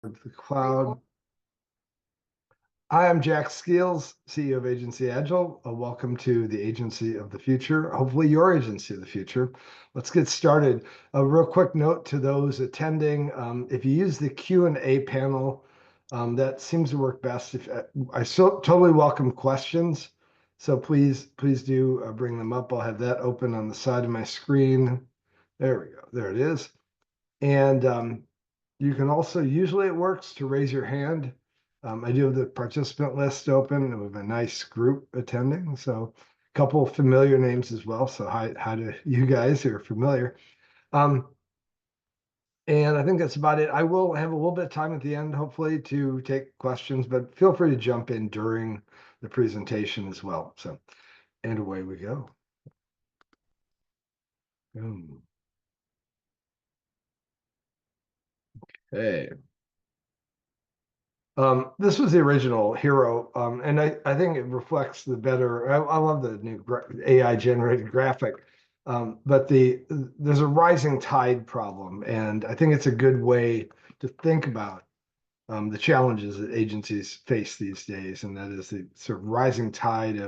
the cloud. Hi, I'm Jack Skeels, CEO of Agency Agile. Welcome to the Agency of the Future, hopefully your agency of the future. Let's get started. A real quick note to those attending, if you use the Q&A panel, that seems to work best. If I totally welcome questions, so please do bring them up. I'll have that open on the side of my screen. There we go. There it is. And you can also, usually it works to raise your hand. I do have the participant list open and we have a nice group attending. So a couple of familiar names as well. So hi to you guys who are familiar. And I think that's about it. I will have a little bit of time at the end, hopefully, to take questions, but feel free to jump in during the presentation as well. So, and away we go. Hey. This was the original Hero, and I think it reflects the better. I love the new AI generated graphic, but there's a rising tide problem, and I think it's a good way to think about the challenges that agencies face these days, and that is the sort of rising tide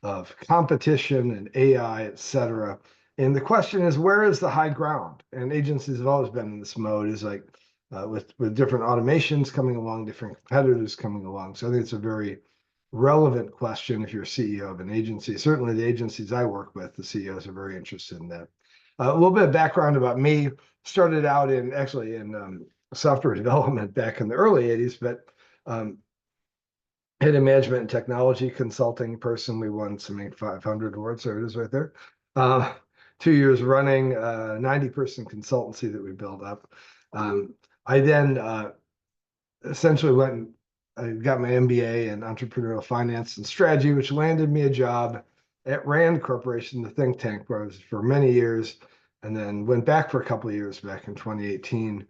of competition and AI, et cetera. And the question is, where is the high ground? And agencies have always been in this mode, is like with different automations coming along, different competitors coming along. So I think it's a very relevant question if you're a CEO of an agency. Certainly the agencies I work with, the CEOs are very interested in that. A little bit of background about me. Started out in software development back in the early 80s, but head of management and technology consulting person. We won some 500 awards. There it is right there. 2 years running, 90-person consultancy that we built up. I then essentially went and I got my MBA in entrepreneurial finance and strategy, which landed me a job at Rand Corporation, the think tank, where I was for many years, and then went back for a couple of years back in 2018.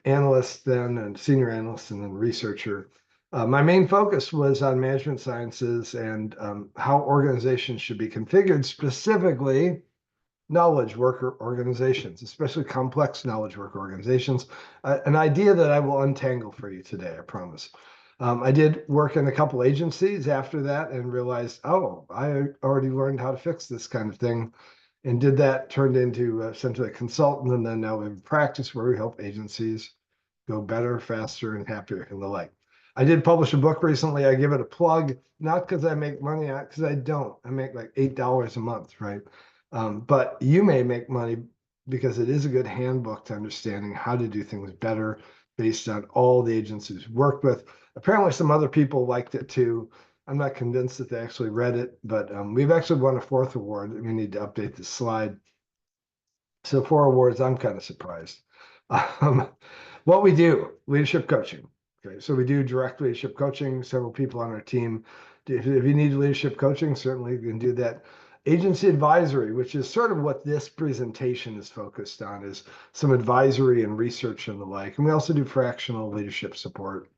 Analyst then, and senior analyst, and then researcher. My main focus was on management sciences and how organizations should be configured, specifically knowledge worker organizations, especially complex knowledge worker organizations, an idea that I will untangle for you today, I promise. I did work in a couple agencies after that and realized, oh, I already learned how to fix this kind of thing, and did that, turned into essentially a consultant, and then now we have a practice where we help agencies go better, faster, and happier, and the like. I did publish a book recently. I give it a plug, not because I make money on it, because I don't. I make like $8 a month, right? But you may make money because it is a good handbook to understanding how to do things better based on all the agencies we've worked with. Apparently some other people liked it too. I'm not convinced that they actually read it, but we've actually won a 4th award. We need to update this slide. So 4 awards, I'm kind of surprised. What we do, leadership coaching. Okay, so we do direct leadership coaching, several people on our team. If you need leadership coaching, certainly you can do that. Agency advisory, which is sort of what this presentation is focused on, is some advisory and research and the like. And we also do fractional leadership support.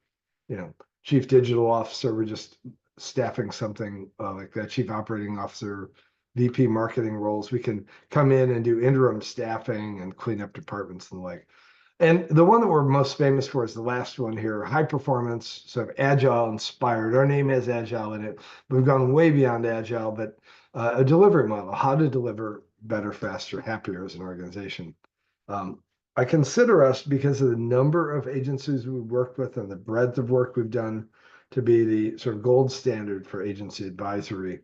Chief digital officer, we're just staffing something like that, chief operating officer, VP marketing roles. We can come in and do interim staffing and clean up departments and the like. And the one that we're most famous for is the last one here, high performance, sort of agile inspired. Our name has agile in it. We've gone way beyond agile, but a delivery model, how to deliver better, faster, happier as an organization. I consider us, because of the number of agencies we've worked with and the breadth of work we've done, to be the sort of gold standard for agency advisory.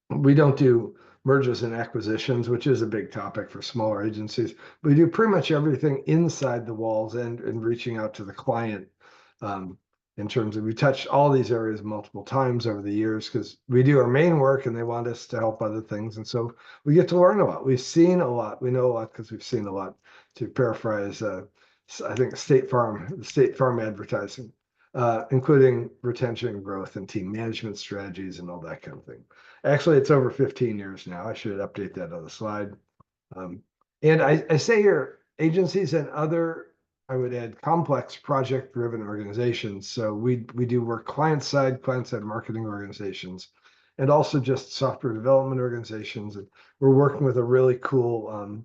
We don't do mergers and acquisitions, which is a big topic for smaller agencies. We do pretty much everything inside the walls and reaching out to the client. In terms of, we touched all these areas multiple times over the years because we do our main work and they want us to help other things. And so we get to learn a lot. We've seen a lot. We know a lot because we've seen a lot, to paraphrase, I think, State Farm advertising, including retention, growth, and team management strategies and all that kind of thing. Actually, it's over 15 years now. I should update that on the slide. And I say here, agencies and other, I would add, complex project-driven organizations. So we do work client-side marketing organizations, and also just software development organizations. And we're working with a really cool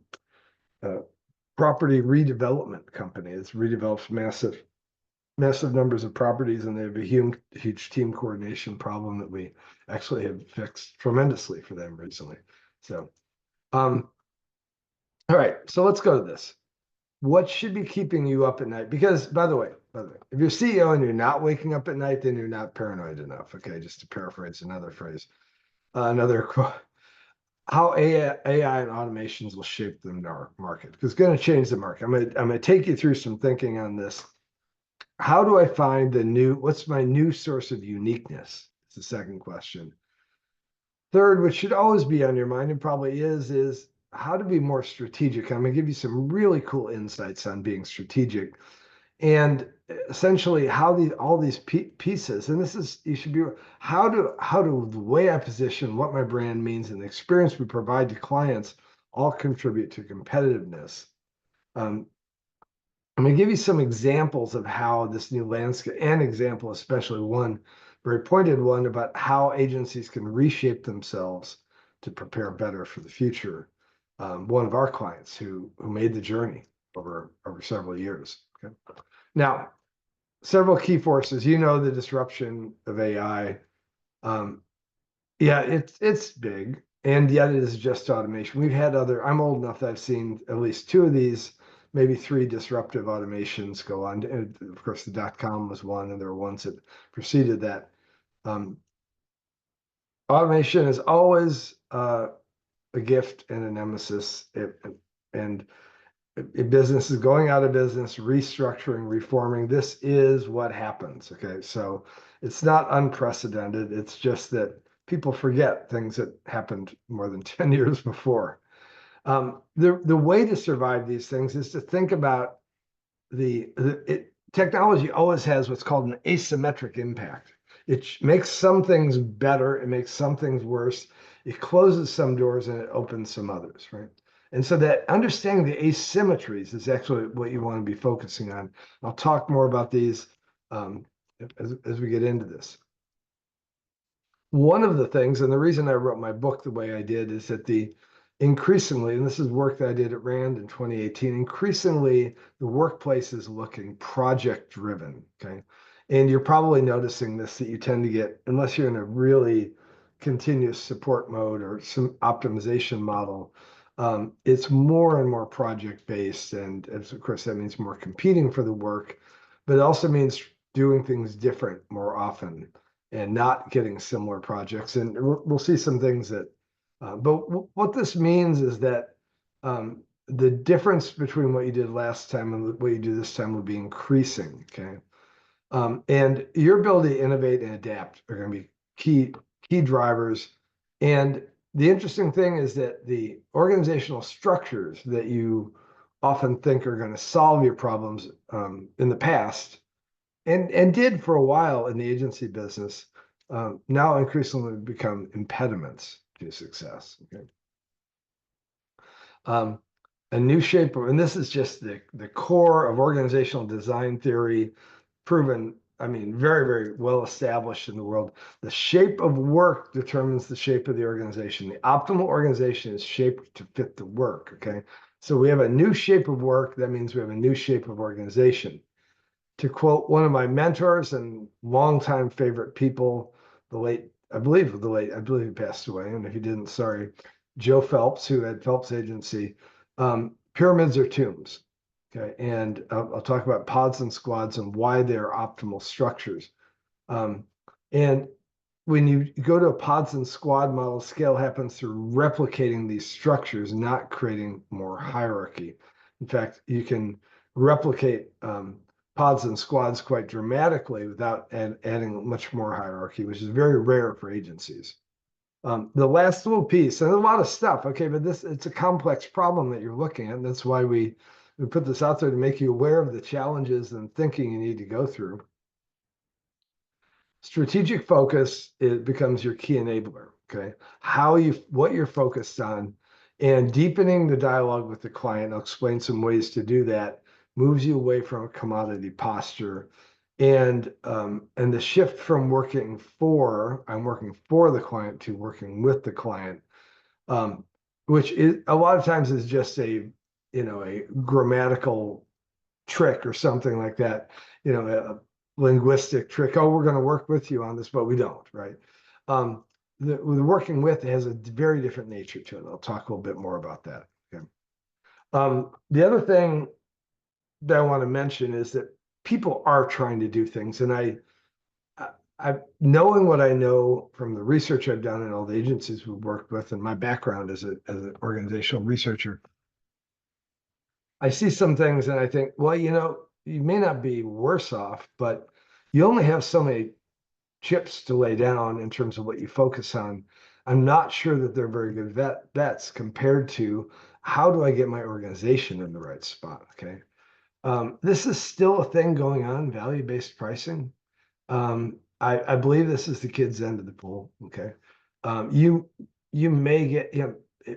property redevelopment company. It's redevelops massive numbers of properties, and they have a huge team coordination problem that we actually have fixed tremendously for them recently. So, all right, so let's go to this. What should be keeping you up at night? Because by the way, if you're CEO and you're not waking up at night, then you're not paranoid enough. Okay, just to paraphrase another phrase, another quote. How AI and automations will shape the market, because it's going to change the market. I'm going to take you through some thinking on this. How do I find what's my new source of uniqueness? It's the second question. Third, which should always be on your mind and probably is how to be more strategic. I'm going to give you some really cool insights on being strategic and essentially how all these pieces, and this is, you should be, how do the way I position, what my brand means, and the experience we provide to clients all contribute to competitiveness. I'm going to give you some examples of how this new landscape, an example, especially one very pointed one about how agencies can reshape themselves to prepare better for the future. One of our clients who made the journey over several years. Okay. Now, several key forces. You know the disruption of AI. Yeah, it's big, and yet it is just automation. We've had I'm old enough that I've seen at least two of these, maybe three disruptive automations go on. And of course, the .com was one, and there were ones that preceded that. Automation is always a gift and a nemesis, and business is going out of business, restructuring, reforming. This is what happens. Okay, so it's not unprecedented. It's just that people forget things that happened more than 10 years before. The way to survive these things is to think about technology always has what's called an asymmetric impact. It makes some things better, it makes some things worse, it closes some doors and it opens some others, right? And so that understanding the asymmetries is actually what you want to be focusing on. I'll talk more about these as we get into this. One of the things, and the reason I wrote my book the way I did, is that increasingly, and this is work that I did at Rand in 2018, increasingly the workplace is looking project driven, okay? And you're probably noticing this, that you tend to get, unless you're in a really continuous support mode or some optimization model, it's more and more project based. And of course, that means more competing for the work, but it also means doing things different more often and not getting similar projects. And we'll see some things that, but what this means is that the difference between what you did last time and what you do this time will be increasing, okay? And your ability to innovate and adapt are going to be key drivers. And the interesting thing is that the organizational structures that you often think are going to solve your problems in the past, and did for a while in the agency business, now increasingly become impediments to success. Okay. A new shape, and this is just the core of organizational design theory, proven, I mean, very, very well established in the world. The shape of work determines the shape of the organization. The optimal organization is shaped to fit the work, okay? So we have a new shape of work. That means we have a new shape of organization. To quote one of my mentors and longtime favorite people, I believe he passed away, and if he didn't, sorry, Joe Phelps, who had Phelps Agency, pyramids are tombs. Okay, and I'll talk about pods and squads and why they're optimal structures. And when you go to a pods and squad model, scale happens through replicating these structures, not creating more hierarchy. In fact, you can replicate pods and squads quite dramatically without adding much more hierarchy, which is very rare for agencies. The last little piece, and a lot of stuff, okay, but it's a complex problem that you're looking at, and that's why we put this out there to make you aware of the challenges and thinking you need to go through. Strategic focus, it becomes your key enabler, okay? What you're focused on, and deepening the dialogue with the client, I'll explain some ways to do that, moves you away from a commodity posture. And the shift from I'm working for the client to working with the client, which is a lot of times is just a a grammatical trick or something like that, a linguistic trick. Oh, we're going to work with you on this, but we don't, right? The working with has a very different nature to it. I'll talk a little bit more about that. Okay. The other thing that I want to mention is that people are trying to do things, and knowing what I know from the research I've done and all the agencies we've worked with, and my background as an organizational researcher, I see some things and I think, well, you may not be worse off, but you only have so many chips to lay down in terms of what you focus on. I'm not sure that they're very good bets compared to how do I get my organization in the right spot? Okay. This is still a thing going on, value-based pricing. I believe this is the kids' end of the pool. Okay. You may get,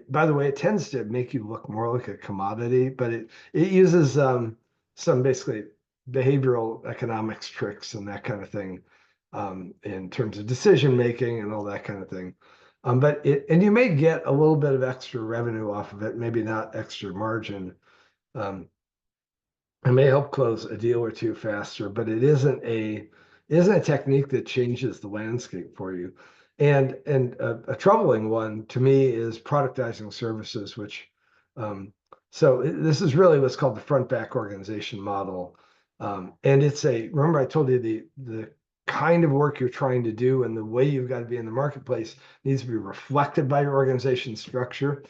by the way, it tends to make you look more like a commodity, but it uses some basically behavioral economics tricks and that kind of thing in terms of decision making and all that kind of thing. And you may get a little bit of extra revenue off of it, maybe not extra margin. Um, it may help close a deal or two faster, but it isn't a technique that changes the landscape for you. And a troubling one to me is productizing services, which this is really what's called the front back organization model. And remember I told you the kind of work you're trying to do and the way you've got to be in the marketplace needs to be reflected by your organization structure.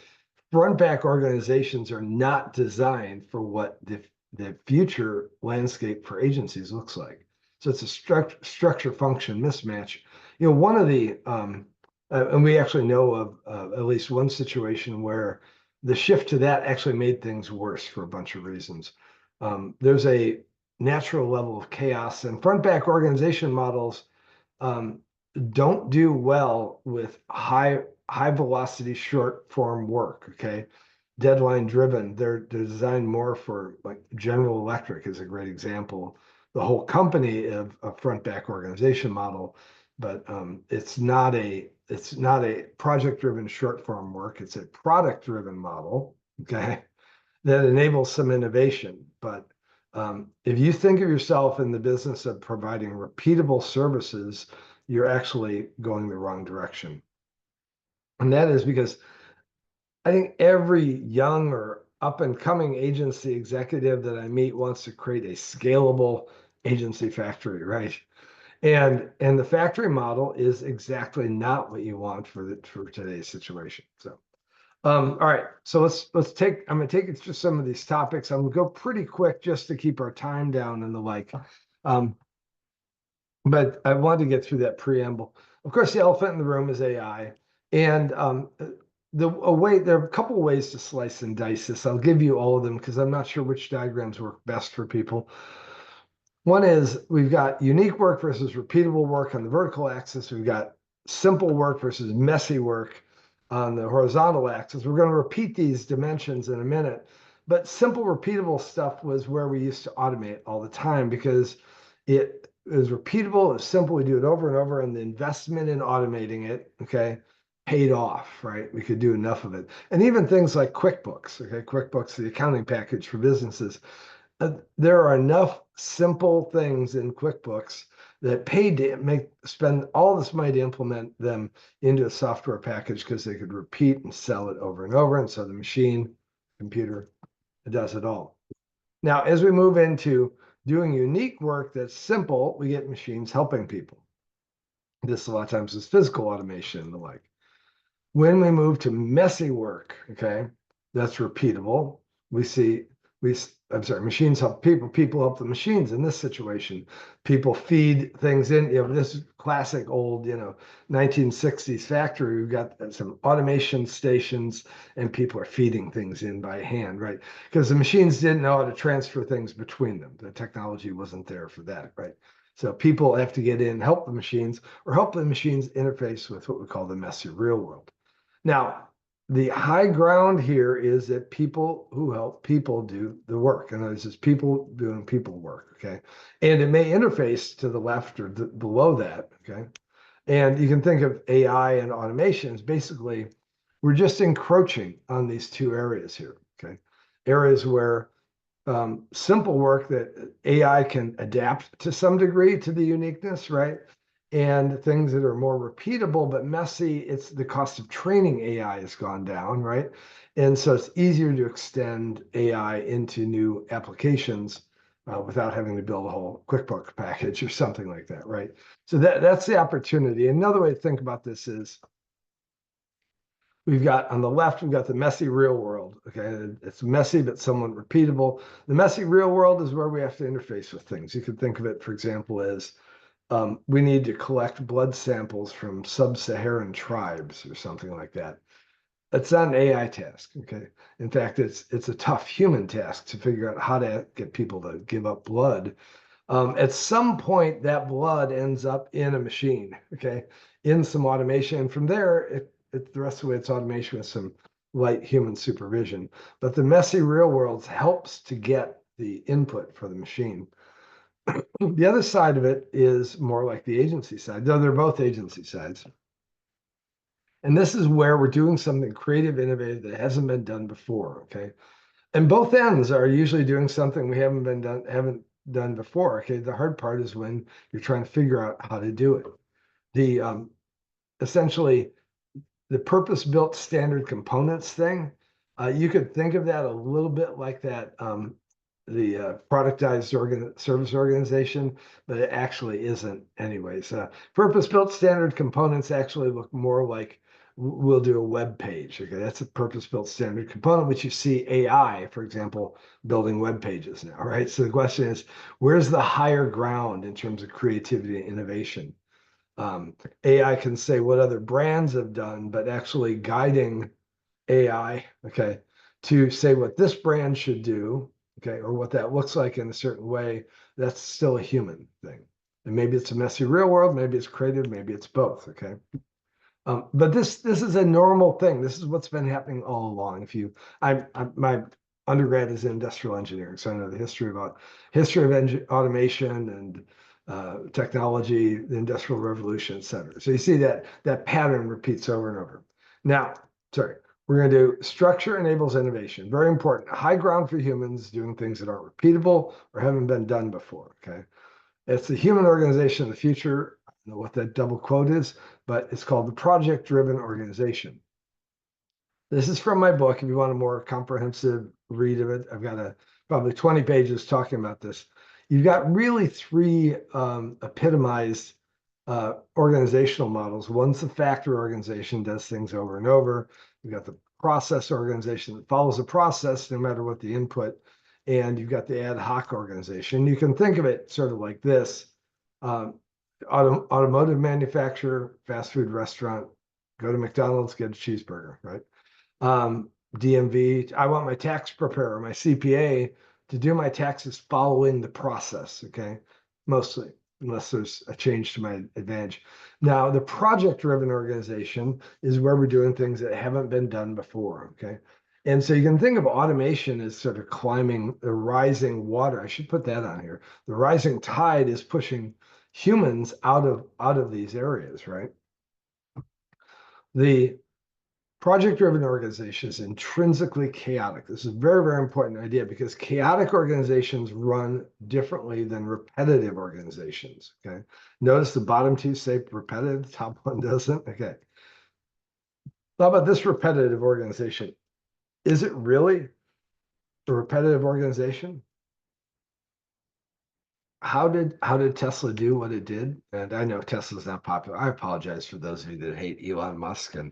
Front back organizations are not designed for what the future landscape for agencies looks like. So it's a structure function mismatch. One of and we actually know of at least one situation where the shift to that actually made things worse for a bunch of reasons. There's a natural level of chaos, and front back organization models um, don't do well with high velocity short form work. Okay, deadline driven. They're designed more for, like, General Electric is a great example. The whole company of a front back organization model, but it's not a project driven short form work. It's a product driven model. Okay, that enables some innovation. But if you think of yourself in the business of providing repeatable services, you're actually going the wrong direction. And that is because I think every young or up and coming agency executive that I meet wants to create a scalable agency factory, right? And the factory model is exactly not what you want for today's situation. So all right, so I'm gonna take it through some of these topics. I'm gonna go pretty quick just to keep our time down and the like. Um, but I wanted to get through that preamble. Of course, the elephant in the room is AI. And there are a couple of ways to slice and dice this. I'll give you all of them because I'm not sure which diagrams work best for people. One is we've got unique work versus repeatable work on the vertical axis. We've got simple work versus messy work on the horizontal axis. We're going to repeat these dimensions in a minute. But simple, repeatable stuff was where we used to automate all the time because it is repeatable, it's simple, we do it over and over, and the investment in automating it, okay, paid off, right? We could do enough of it. And even things like QuickBooks, okay, QuickBooks, the accounting package for businesses, there are enough simple things in QuickBooks that paid to spend all this money to implement them into a software package because they could repeat and sell it over and over. And so the computer, it does it all. Now, as we move into doing unique work that's simple, we get machines helping people. This a lot of times is physical automation and the like. When we move to messy work, okay, that's repeatable. We see machines help people, people help the machines in this situation. People feed things in, this classic old, 1960s factory. We've got some automation stations and people are feeding things in by hand, right? Because the machines didn't know how to transfer things between them. The technology wasn't there for that, right? So people have to get in, help the machines, or help the machines interface with what we call the messy real world. Now, the high ground here is that people who help people do the work. And this is people doing people work, okay? And it may interface to the left or below that, okay? And you can think of AI and automation as basically, we're just encroaching on these two areas here, okay? areas where simple work that AI can adapt to some degree to the uniqueness, right? And things that are more repeatable but messy, it's the cost of training AI has gone down, right? And so it's easier to extend AI into new applications without having to build a whole QuickBooks package or something like that, right? So that's the opportunity. Another way to think about this is we've got on the left, we've got the messy real world. Okay, it's messy but somewhat repeatable. The messy real world is where we have to interface with things. You could think of it, for example, as we need to collect blood samples from sub-Saharan tribes or something like that. It's not an AI task. Okay, in fact, it's a tough human task to figure out how to get people to give up blood. At some point, that blood ends up in a machine, okay, in some automation. And from there, the rest of the way, it's automation with some light human supervision. But the messy real world helps to get the input for the machine. The other side of it is more like the agency side, though they're both agency sides. And this is where we're doing something creative, innovative that hasn't been done before, okay? And both ends are usually doing something we haven't done before. Okay, the hard part is when you're trying to figure out how to do it. The essentially the purpose-built standard components thing, you could think of that a little bit like that the productized service organization, but it actually isn't anyways. Purpose-built standard components actually look more like we'll do a web page. Okay, that's a purpose-built standard component, which you see AI, for example, building web pages now, right? So the question is, where's the higher ground in terms of creativity and innovation? AI can say what other brands have done, but actually guiding AI, okay, to say what this brand should do, okay, or what that looks like in a certain way, that's still a human thing. And maybe it's a messy real world, maybe it's creative, maybe it's both, okay? But this is a normal thing. This is what's been happening all along. If you, my undergrad is in industrial engineering, so I know the history of automation and technology, the industrial revolution, et cetera. So you see that pattern repeats over and over. Now, sorry, we're going to do structure enables innovation. Very important. High ground for humans doing things that aren't repeatable or haven't been done before. Okay, it's the human organization of the future. I don't know what that double quote is, but it's called the project-driven organization. This is from my book. If you want a more comprehensive read of it, I've got probably 20 pages talking about this. You've got really three epitomized organizational models. One's the factor organization, does things over and over. You've got the process organization that follows the process no matter what the input. And you've got the ad hoc organization. You can think of it sort of like this. Automotive manufacturer, fast food restaurant, go to McDonald's, get a cheeseburger, right? DMV, I want my tax preparer, my CPA to do my taxes following the process, okay? Mostly, unless there's a change to my advantage. Now, the project-driven organization is where we're doing things that haven't been done before, okay? And so you can think of automation as sort of climbing the rising water. I should put that on here. The rising tide is pushing humans out of these areas, right? The project-driven organization is intrinsically chaotic. This is a very, very important idea because chaotic organizations run differently than repetitive organizations, okay? Notice the bottom two say repetitive, the top one doesn't, okay. How about this repetitive organization? Is it really a repetitive organization? How did Tesla do what it did? And I know Tesla's not popular. I apologize for those of you that hate Elon Musk, and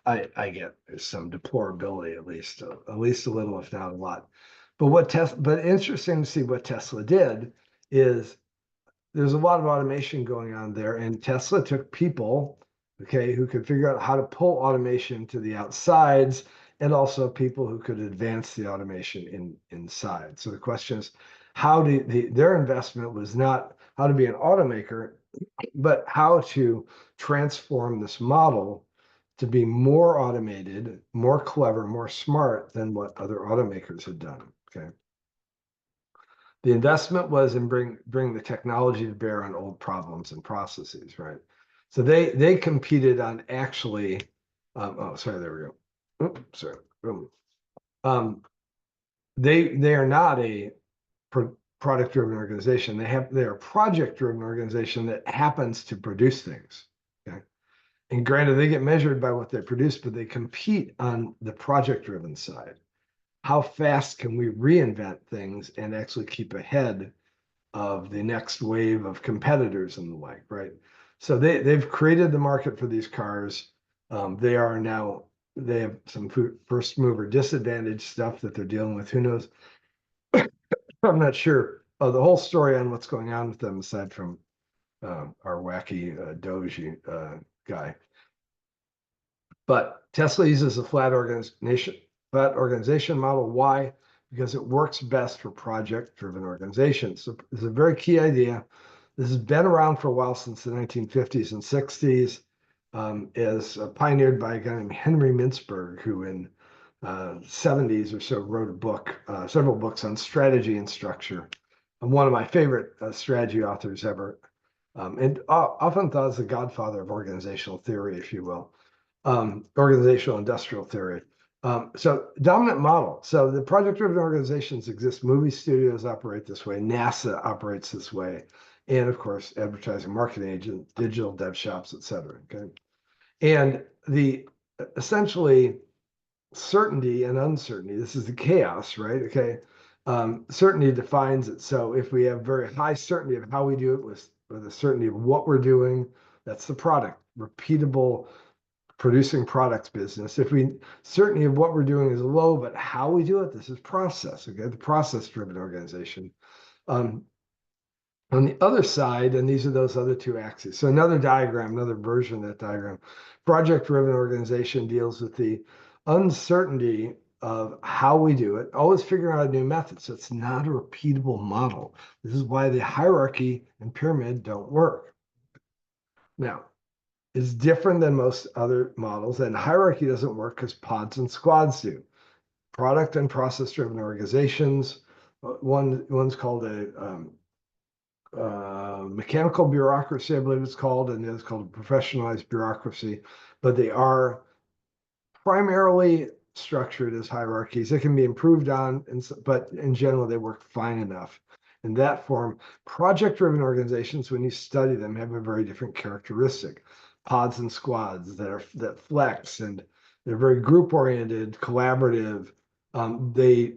I get there's some deplorability at least a little, if not a lot. But interesting to see what Tesla did is there's a lot of automation going on there, and Tesla took people, okay, who could figure out how to pull automation to the outsides, and also people who could advance the automation inside. So the question is, their investment was not how to be an automaker, but how to transform this model to be more automated, more clever, more smart than what other automakers had done. Okay. The investment was in bring the technology to bear on old problems and processes, right? So they competed on actually, oh, sorry, there we go. Oops, sorry. Um, they are not a product-driven organization. They're a project-driven organization that happens to produce things. Okay. And granted, they get measured by what they produce, but they compete on the project-driven side. How fast can we reinvent things and actually keep ahead of the next wave of competitors and the like, right? So they've created the market for these cars. They have some first mover disadvantage stuff that they're dealing with. Who knows? I'm not sure the whole story on what's going on with them, aside from our wacky Doge guy. But Tesla uses a flat organization model. Why? Because it works best for project-driven organizations. So it's a very key idea. This has been around for a while, since the 1950s and 60s, is pioneered by a guy named Henry Mintzberg, who in 70s or so wrote a book, several books on strategy and structure. And one of my favorite strategy authors ever, and often thought as the godfather of organizational theory, if you will, organizational industrial theory. So dominant model. So the project-driven organizations exist. Movie studios operate this way. NASA operates this way. And of course, advertising, marketing agents, digital dev shops, et cetera. Okay. And the essentially certainty and uncertainty, this is the chaos, right? Okay. Certainty defines it. So if we have very high certainty of how we do it with a certainty of what we're doing, that's the product, repeatable producing products business. If we certainty of what we're doing is low, but how we do it, this is process. Okay, the process-driven organization. On the other side, and these are those other two axes. So another diagram, another version of that diagram, project-driven organization deals with the uncertainty of how we do it, always figuring out a new method. So it's not a repeatable model. This is why the hierarchy and pyramid don't work. Now, it's different than most other models, and hierarchy doesn't work because pods and squads do. Product and process-driven organizations, one's called a mechanical bureaucracy, I believe it's called, and the other's called a professionalized bureaucracy, but they are primarily structured as hierarchies. They can be improved on, but in general, they work fine enough. In that form, project-driven organizations, when you study them, have a very different characteristic. Pods and squads that flex, and they're very group-oriented, collaborative. They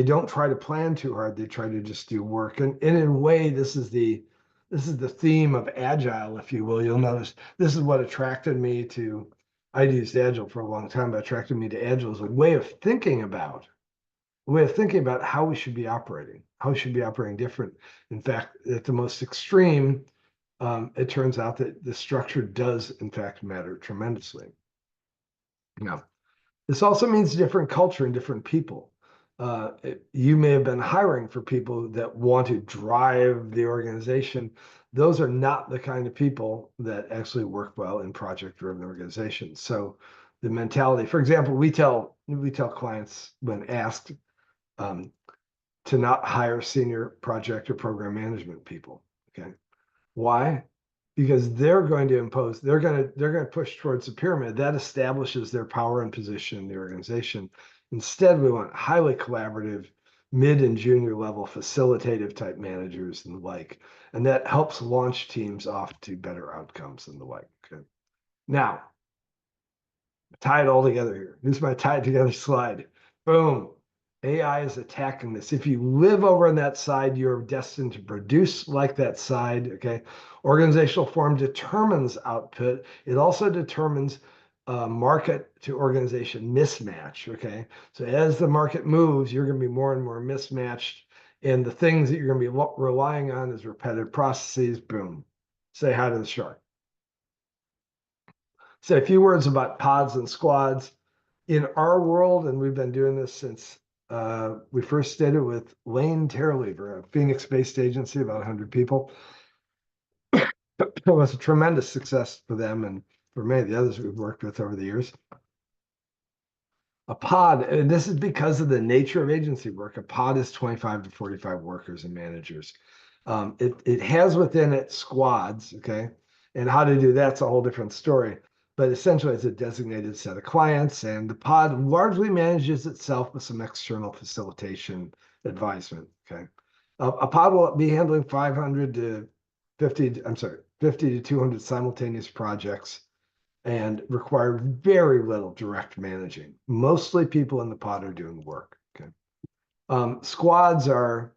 don't try to plan too hard. They try to just do work. And in a way, this is the theme of Agile, if you will. You'll notice this is what attracted me to, I'd used Agile for a long time, but attracted me to Agile as a way of thinking about how we should be operating, different. In fact, at the most extreme, it turns out that the structure does, in fact, matter tremendously. Now, this also means different culture and different people. You may have been hiring for people that want to drive the organization. Those are not the kind of people that actually work well in project-driven organizations. So the mentality, for example, we tell clients when asked to not hire senior project or program management people. Okay, why? Because they're going to push towards the pyramid that establishes their power and position in the organization. Instead, we want highly collaborative, mid and junior level facilitative type managers and the like, and that helps launch teams off to better outcomes and the like. Okay. Now, tie it all together here. Here's my tie it together slide. Boom. AI is attacking this. If you live over on that side, you're destined to produce like that side. Okay. Organizational form determines output. It also determines market to organization mismatch. Okay. So as the market moves, you're going to be more and more mismatched. And the things that you're going to be relying on is repetitive processes. Boom. Say hi to the shark. Say a few words about pods and squads. In our world, and we've been doing this since we first did it with Lane Terlever, a Phoenix-based agency, about 100 people. It was a tremendous success for them and for many of the others we've worked with over the years. A pod, and this is because of the nature of agency work, a pod is 25 to 45 workers and managers. It has within it squads, okay? And how to do that's a whole different story. but essentially it's a designated set of clients, and the pod largely manages itself with some external facilitation advisement. Okay. A pod will be handling 500 to 50, I'm sorry, 50 to 200 simultaneous projects and require very little direct managing. Mostly people in the pod are doing work. Okay. Squads are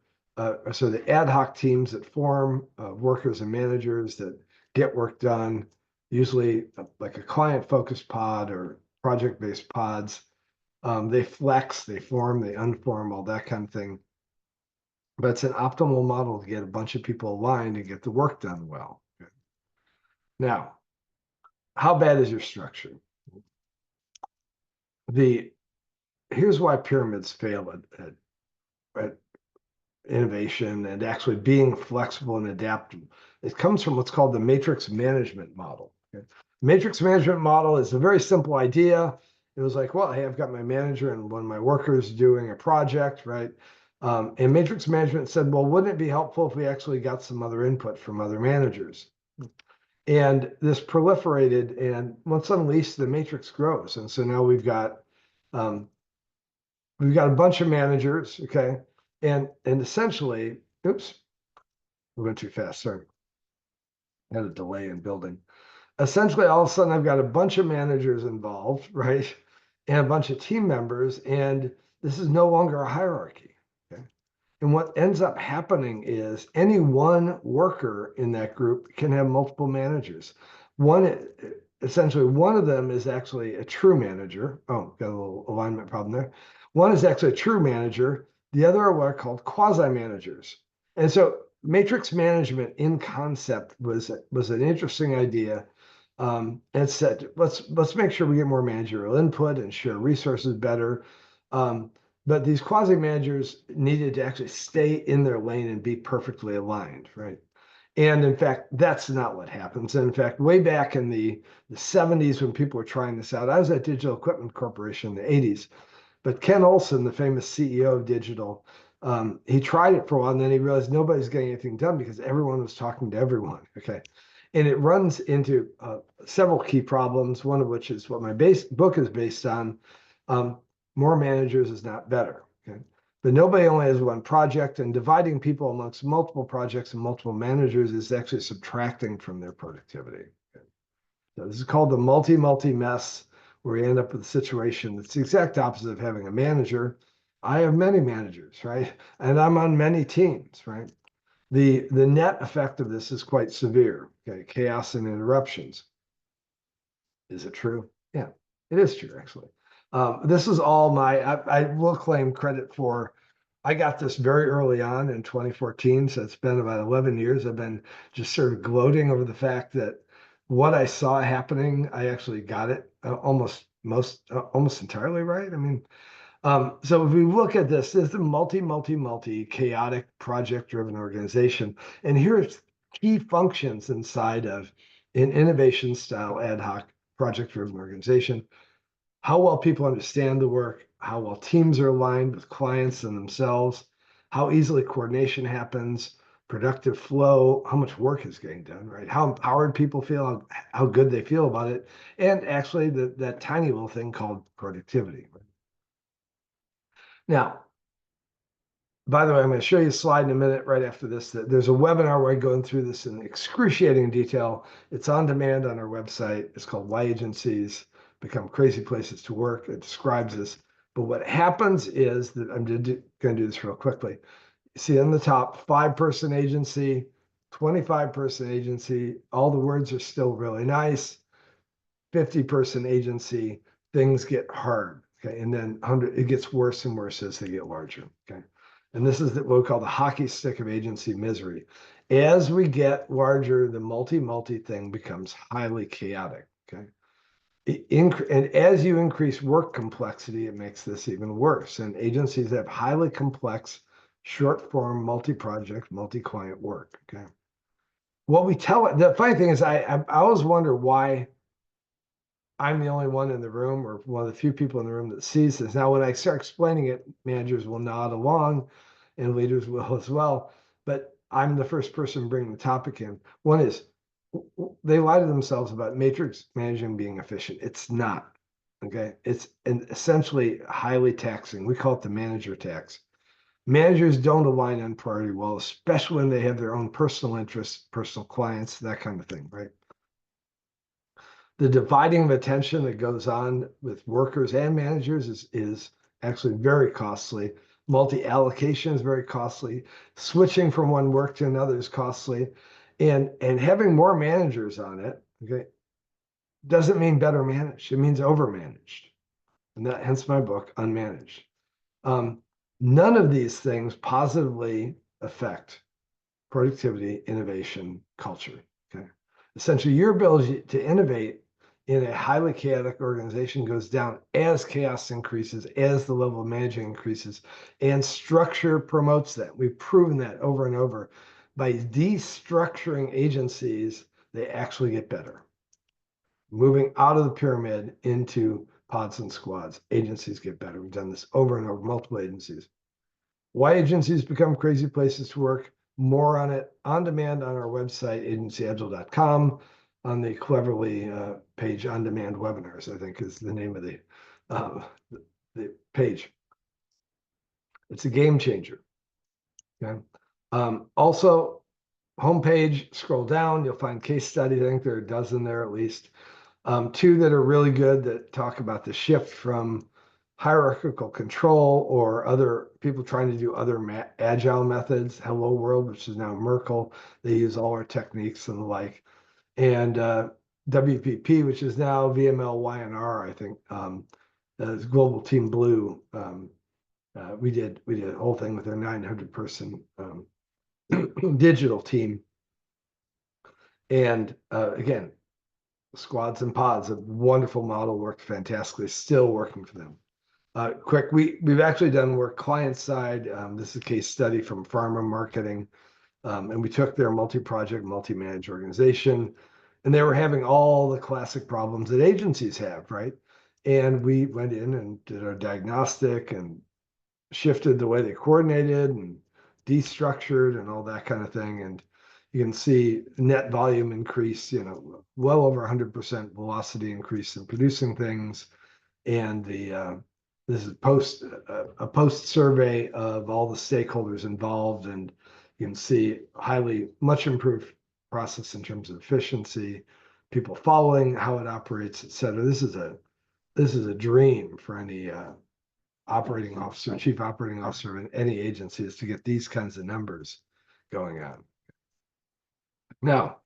so the ad hoc teams that form workers and managers that get work done, usually like a client-focused pod or project-based pods. They flex, they form, they unform, all that kind of thing. But it's an optimal model to get a bunch of people aligned and get the work done well. Okay. Now, how bad is your structure? Here's why pyramids fail at innovation and actually being flexible and adaptable. It comes from what's called the matrix management model. Okay? Matrix management model is a very simple idea. It was like, well, hey, I've got my manager and one of my workers doing a project, right? And matrix management said, well, wouldn't it be helpful if we actually got some other input from other managers? And this proliferated, and once unleashed, the matrix grows. And so now um, we've got a bunch of managers, okay, and essentially, oops, we went too fast. Sorry, I had a delay in building. Essentially, all of a sudden, I've got a bunch of managers involved, right, and a bunch of team members, and this is no longer a hierarchy. Okay, and what ends up happening is any one worker in that group can have multiple managers. Essentially, one of them is actually a true manager. Oh, got a little alignment problem there. One is actually a true manager. The other are what are called quasi-managers. And so matrix management in concept was an interesting idea. And said, let's make sure we get more managerial input and share resources better. But these quasi managers needed to actually stay in their lane and be perfectly aligned, right? And in fact, that's not what happens. And in fact, way back in the 70s, when people were trying this out, I was at Digital Equipment Corporation in the 80s. But Ken Olsen, the famous CEO of Digital, he tried it for a while, and then he realized nobody's getting anything done because everyone was talking to everyone. Okay. And it runs into several key problems, one of which is what my book is based on. More managers is not better. Okay? But nobody only has one project, and dividing people amongst multiple projects and multiple managers is actually subtracting from their productivity. Okay? So this is called the multi mess, where you end up with a situation that's the exact opposite of having a manager. I have many managers, right? And I'm on many teams, right? The net effect of this is quite severe. Okay, chaos and interruptions. Is it true? Yeah, it is true, actually. This is all I will claim credit for. I got this very early on in 2014, so it's been about 11 years. I've been just sort of gloating over the fact that what I saw happening, I actually got it almost entirely right. I mean, so if we look at this is a multi chaotic project-driven organization. And here's key functions inside of an innovation style ad hoc project-driven organization. How well people understand the work, how well teams are aligned with clients and themselves, how easily coordination happens, productive flow, how much work is getting done, right? How empowered people feel, how good they feel about it, and actually that tiny little thing called productivity. Right? Now, by the way, I'm going to show you a slide in a minute right after this. There's a webinar where I go through this in excruciating detail. It's on demand on our website. It's called Why Agencies Become Crazy Places to Work. It describes this. But what happens is that I'm going to do this real quickly. See on the top, 5-person agency, 25-person agency. All the words are still really nice. 50-person agency, things get hard. Okay. And then 100, it gets worse and worse as they get larger. Okay. And this is what we call the hockey stick of agency misery. As we get larger, the multi thing becomes highly chaotic. Okay. And as you increase work complexity, it makes this even worse. And agencies have highly complex, short form, multi-project, multi-client work. Okay. What we tell the funny thing is, I always wonder why I'm the only one in the room, or one of the few people in the room that sees this. Now, when I start explaining it, managers will nod along and leaders will as well. But I'm the first person bringing the topic in. One is, they lie to themselves about matrix managing being efficient. It's not. Okay. It's essentially highly taxing. We call it the manager tax. Managers don't align on priority well, especially when they have their own personal interests, personal clients, that kind of thing, right? The dividing of attention that goes on with workers and managers is actually very costly. Multi-allocation is very costly. Switching from one work to another is costly. And having more managers on it, okay, doesn't mean better managed. It means overmanaged. And that hence my book, Unmanaged. Um, None of these things positively affect productivity, innovation, culture. Okay. Essentially, your ability to innovate in a highly chaotic organization goes down as chaos increases, as the level of managing increases, and structure promotes that. We've proven that over and over. By destructuring agencies, they actually get better. Moving out of the pyramid into pods and squads, agencies get better. We've done this over and over, multiple agencies. Why agencies become crazy places to work? More on it on demand on our website, agencyagile.com, on the cleverly page on demand webinars, I think is the name of the page. It's a game changer. Okay. Also, homepage, scroll down, you'll find case studies. I think there are a dozen there at least. Two that are really good that talk about the shift from hierarchical control or other people trying to do other agile methods. Hello World, which is now Merkle, they use all our techniques and the like. And WPP, which is now VML YNR, I think, Global Team Blue. We did a whole thing with a 900-person digital team. And again, squads and pods, a wonderful model, worked fantastically, still working for them. Quick, we've actually done work client side. This is a case study from pharma marketing. And we took their multi-project, multi-managed organization, and they were having all the classic problems that agencies have, right? And we went in and did our diagnostic and shifted the way they coordinated and destructured and all that kind of thing. And you can see net volume increase, well over 100% velocity increase in producing things. And this is a post survey of all the stakeholders involved, and you can see much improved process in terms of efficiency, people following how it operates, et cetera. This is a dream for any operating officer, chief operating officer in any agency, is to get these kinds of numbers going on. Now,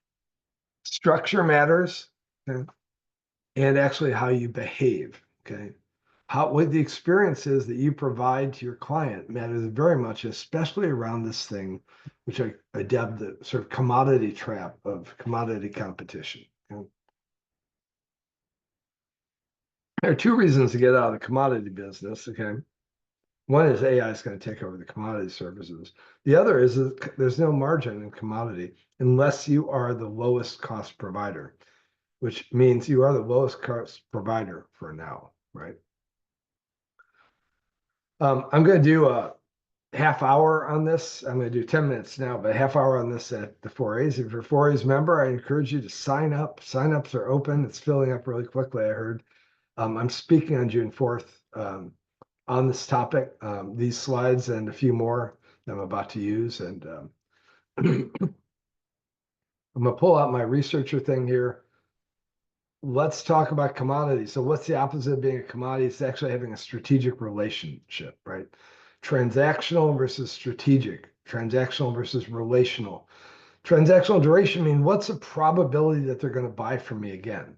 structure matters, okay, and actually how you behave, okay? What the experiences that you provide to your client matters very much, especially around this thing, which I dubbed the sort of commodity trap of commodity competition. Okay? There are two reasons to get out of the commodity business, okay? One is AI is going to take over the commodity services. The other is that there's no margin in commodity unless you are the lowest cost provider, which means you are the lowest cost provider for now, right? I'm going to do a half hour on this. I'm going to do 10 minutes now, but a half hour on this at the 4As. If you're a 4As member, I encourage you to sign up. Sign-ups are open. It's filling up really quickly, I heard. I'm speaking on June 4th on this topic, these slides and a few more that I'm about to use. And I'm going to pull out my researcher thing here. Let's talk about commodities. So what's the opposite of being a commodity? It's actually having a strategic relationship, right? Transactional versus strategic, transactional versus relational. Transactional duration means what's the probability that they're going to buy from me again?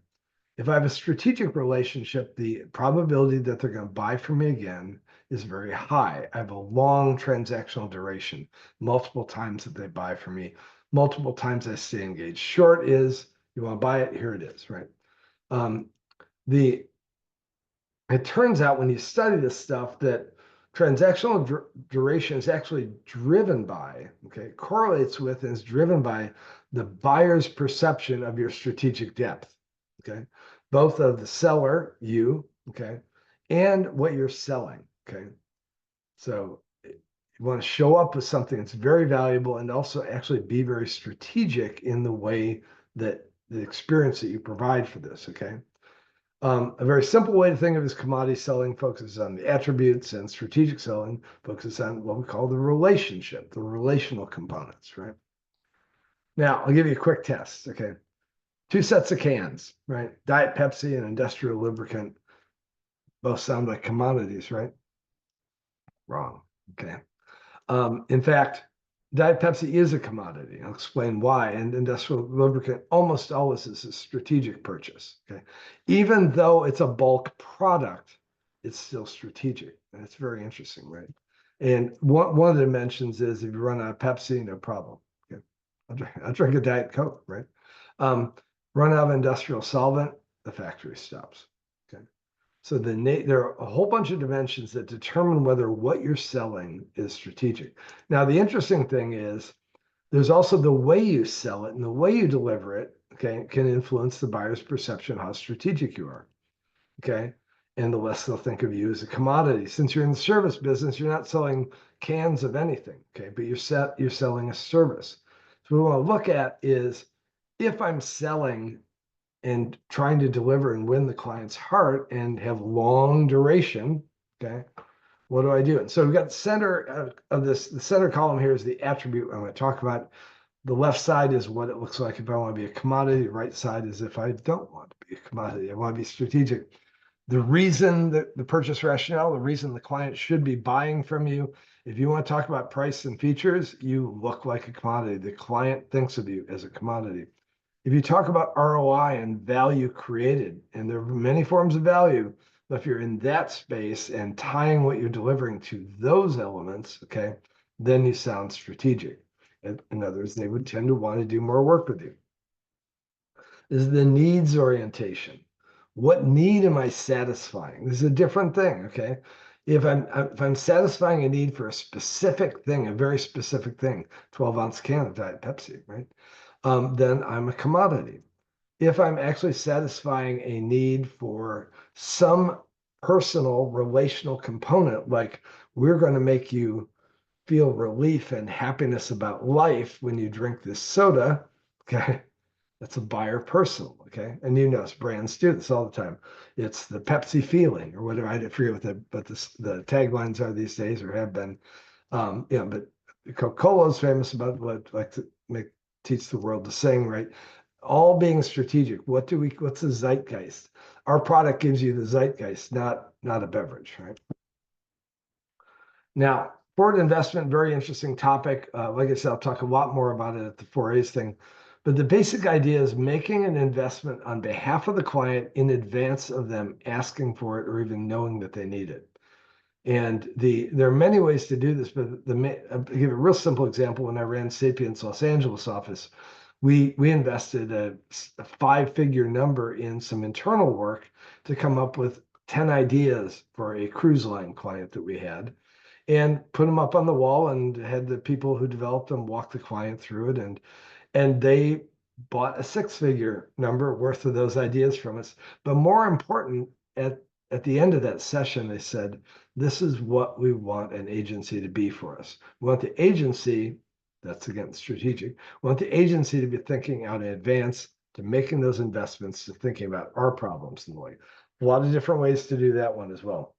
If I have a strategic relationship, the probability that they're going to buy from me again is very high. I have a long transactional duration, multiple times that they buy from me, multiple times I stay engaged. Short is, you want to buy it, here it is, right? It turns out when you study this stuff that transactional duration is actually driven by, okay, correlates with and is driven by the buyer's perception of your strategic depth, okay, both of the seller, you, okay, and what you're selling, okay. So you want to show up with something that's very valuable and also actually be very strategic in the way that the experience that you provide for this, okay? A very simple way to think of is commodity selling focuses on the attributes, and strategic selling focuses on what we call the relationship, the relational components, right? Now, I'll give you a quick test, okay? Two sets of cans, right? Diet Pepsi and industrial lubricant both sound like commodities, right? Wrong, okay? In fact, Diet Pepsi is a commodity. I'll explain why. And industrial lubricant almost always is a strategic purchase. Okay, even though it's a bulk product, it's still strategic, and it's very interesting, right? And one of the dimensions is if you run out of Pepsi, no problem. Okay, I'll drink a Diet Coke, right? Run out of industrial solvent, the factory stops. Okay. So there are a whole bunch of dimensions that determine whether what you're selling is strategic. Now, the interesting thing is there's also the way you sell it and the way you deliver it, okay, can influence the buyer's perception of how strategic you are, okay? And the less they'll think of you as a commodity. Since you're in the service business, you're not selling cans of anything, okay? But you're selling a service. So what we want to look at is if I'm selling and trying to deliver and win the client's heart and have long duration, okay, what do I do? And so we've got the center of this, the center column here is the attribute I'm going to talk about. The left side is what it looks like if I want to be a commodity. The right side is if I don't want to be a commodity. I want to be strategic. The reason that the purchase rationale, the reason the client should be buying from you, if you want to talk about price and features, you look like a commodity. The client thinks of you as a commodity. If you talk about ROI and value created, and there are many forms of value, but if you're in that space and tying what you're delivering to those elements, okay, then you sound strategic. In other words, they would tend to want to do more work with you. This is the needs orientation. What need am I satisfying? This is a different thing, okay? If I'm satisfying a need for a specific thing, a very specific thing, 12-ounce can of Diet Pepsi, right? Then I'm a commodity. If I'm actually satisfying a need for some personal relational component, like we're going to make you feel relief and happiness about life when you drink this soda, okay, that's a buyer personal, okay? And you know, brands do this all the time. It's the Pepsi feeling or whatever. I forget what the taglines are these days or have been. But Coca-Cola is famous about what like to teach the world to sing, right? All being strategic. What's the zeitgeist? Our product gives you the zeitgeist, not a beverage, right? Now, forward investment, very interesting topic. Like I said, I'll talk a lot more about it at the 4A's thing. But the basic idea is making an investment on behalf of the client in advance of them asking for it or even knowing that they need it. And there are many ways to do this, but I'll give a real simple example. When I ran Sapiens Los Angeles office, we invested a 5-figure number in some internal work to come up with 10 ideas for a cruise line client that we had and put them up on the wall and had the people who developed them walk the client through it. And they bought a 6-figure number worth of those ideas from us. But more important, at the end of that session, they said, this is what we want an agency to be for us. We want the agency, that's again strategic, we want the agency to be thinking out in advance, to making those investments, to thinking about our problems and the like. A lot of different ways to do that one as well.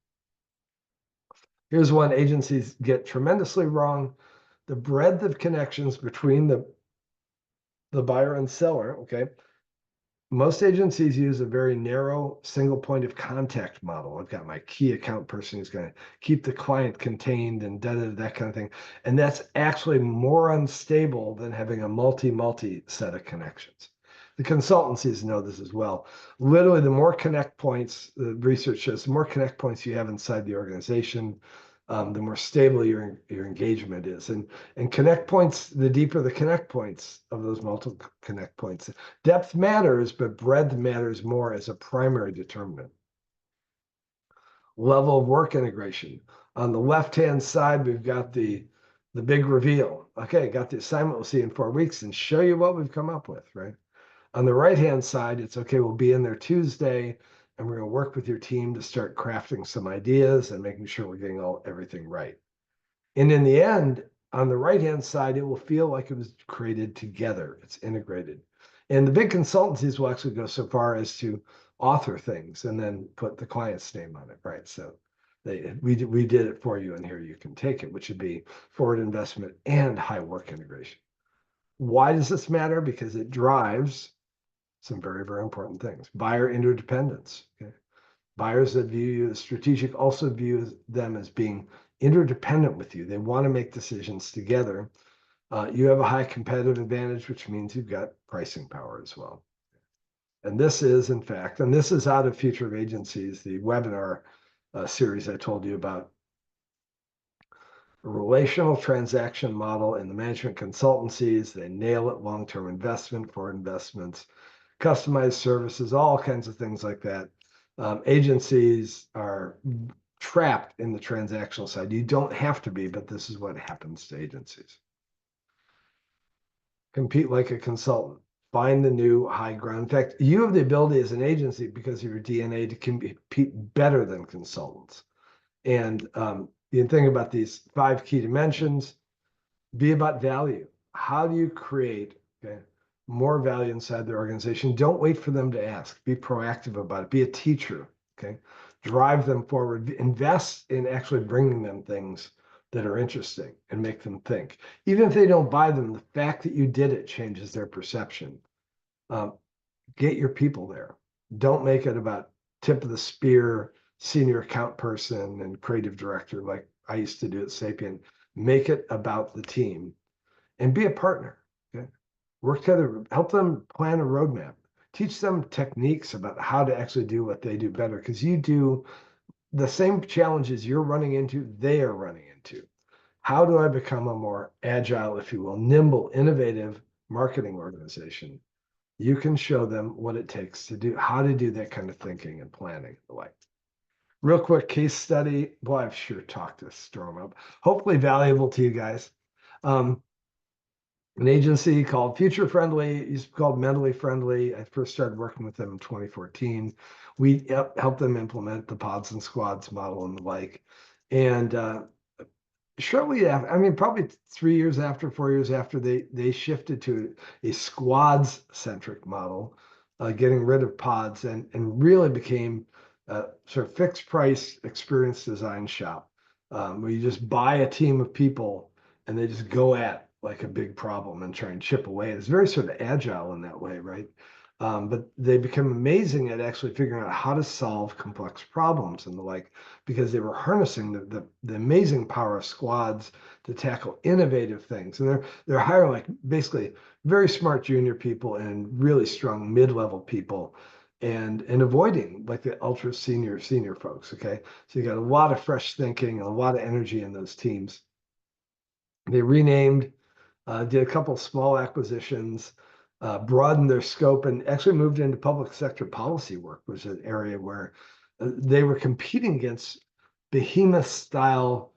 Here's one agencies get tremendously wrong. The breadth of connections between the buyer and seller, okay? Most agencies use a very narrow single point of contact model. I've got my key account person who's going to keep the client contained and that kind of thing. And that's actually more unstable than having a multi set of connections. The consultancies know this as well. Literally, the more connect points, the research shows, the more connect points you have inside the organization, the more stable your engagement is. And connect points, the deeper the connect points of those multiple connect points. Depth matters, but breadth matters more as a primary determinant. Level of work integration. On the left-hand side, we've got the big reveal. Okay, got the assignment we'll see in 4 weeks and show you what we've come up with, right? On the right-hand side, it's okay, we'll be in there Tuesday, and we're going to work with your team to start crafting some ideas and making sure we're getting everything right. And in the end, on the right-hand side, it will feel like it was created together. It's integrated. And the big consultancies will actually go so far as to author things and then put the client's name on it, right? So we did it for you, and here you can take it, which would be forward investment and high work integration. Why does this matter? Because it drives some very, very important things. Buyer interdependence. Okay? Buyers that view you as strategic also view them as being interdependent with you. They want to make decisions together. You have a high competitive advantage, which means you've got pricing power as well. And this is, in fact, and this is out of Future of Agencies, the webinar series I told you about. A relational transaction model in the management consultancies. They nail it, long-term investment for investments, customized services, all kinds of things like that. Agencies are trapped in the transactional side. You don't have to be, but this is what happens to agencies. Compete like a consultant. Find the new high ground. In fact, you have the ability as an agency, because of your DNA, to compete better than consultants. And you think about these 5 key dimensions. Be about value. How do you create more value inside their organization? Don't wait for them to ask. Be proactive about it. Be a teacher. Okay, drive them forward. Invest in actually bringing them things that are interesting and make them think. Even if they don't buy them, the fact that you did it changes their perception. Get your people there. Don't make it about tip of the spear, senior account person and creative director like I used to do at Sapient. Make it about the team and be a partner. Okay? Work together, help them plan a roadmap, teach them techniques about how to actually do what they do better, because you do the same challenges you're running into, they are running into. How do I become a more agile, if you will, nimble, innovative marketing organization? You can show them what it takes to do, how to do that kind of thinking and planning and the like. Real quick case study. Boy, I've sure talked this storm up. Hopefully valuable to you guys. An agency called Future Friendly, used to be called Mentally Friendly. I first started working with them in 2014. We helped them implement the pods and squads model and the like. And shortly after, I mean, probably 3 years after, 4 years after, they shifted to a squads centric model, getting rid of pods, and really became a sort of fixed price experience design shop, where you just buy a team of people and they just go at like a big problem and try and chip away. It's very sort of agile in that way, right? But they become amazing at actually figuring out how to solve complex problems and the like, because they were harnessing the amazing power of squads to tackle innovative things. And they're hiring like basically very smart junior people and really strong mid-level people, and avoiding like the ultra senior folks. Okay, so you got a lot of fresh thinking and a lot of energy in those teams. They renamed, did a couple of small acquisitions, broadened their scope, and actually moved into public sector policy work, which is an area where they were competing against behemoth style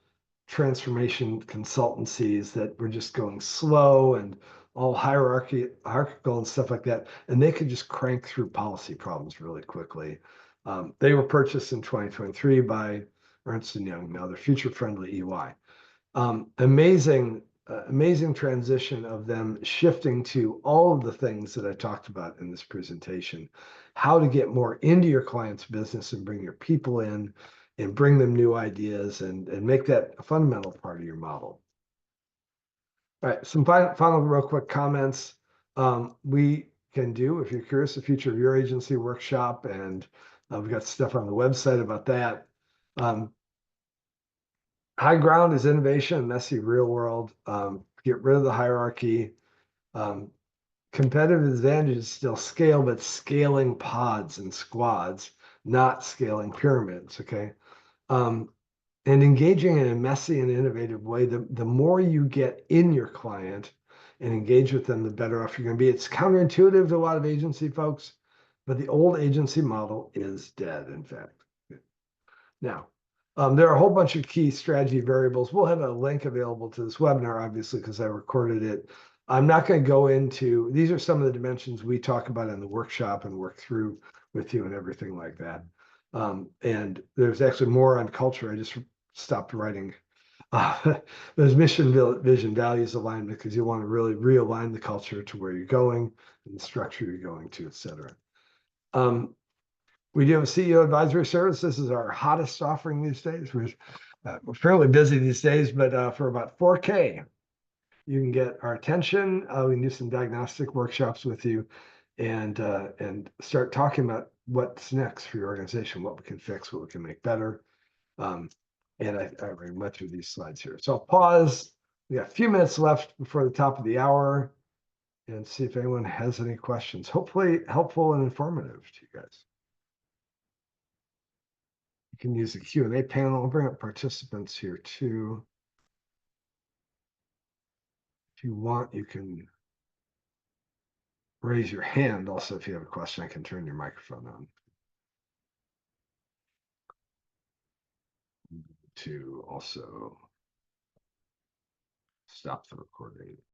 transformation consultancies that were just going slow and all hierarchical and stuff like that. And they could just crank through policy problems really quickly. They were purchased in 2023 by Ernst & Young. Now they're Future Friendly EY. Amazing transition of them shifting to all of the things that I talked about in this presentation, how to get more into your client's business and bring your people in and bring them new ideas and make that a fundamental part of your model. All right, some final real quick comments. We can do, if you're curious, the future of your agency workshop, and we've got stuff on the website about that. High ground is innovation, messy real world. Get rid of the hierarchy. Competitive advantage is still scale, but scaling pods and squads, not scaling pyramids. Okay. And engaging in a messy and innovative way, the more you get in your client and engage with them, the better off you're going to be. It's counterintuitive to a lot of agency folks, but the old agency model is dead, in fact. Now, there are a whole bunch of key strategy variables. We'll have a link available to this webinar, obviously, because I recorded it. I'm not going to go into, these are some of the dimensions we talk about in the workshop and work through with you and everything like that. And there's actually more on culture. I just stopped writing There's mission, vision, values alignment, because you want to really realign the culture to where you're going and the structure you're going to, et cetera. We do have a CEO advisory service. This is our hottest offering these days. We're fairly busy these days, but for about 4K, you can get our attention. We can do some diagnostic workshops with you and start talking about what's next for your organization, what we can fix, what we can make better. And I already went through these slides here. So I'll pause. We got a few minutes left before the top of the hour and see if anyone has any questions. Hopefully helpful and informative to you guys. You can use the Q&A panel. I'll bring up participants here too. If you want, you can raise your hand. Also, if you have a question, I can turn your microphone on. To also stop the recording.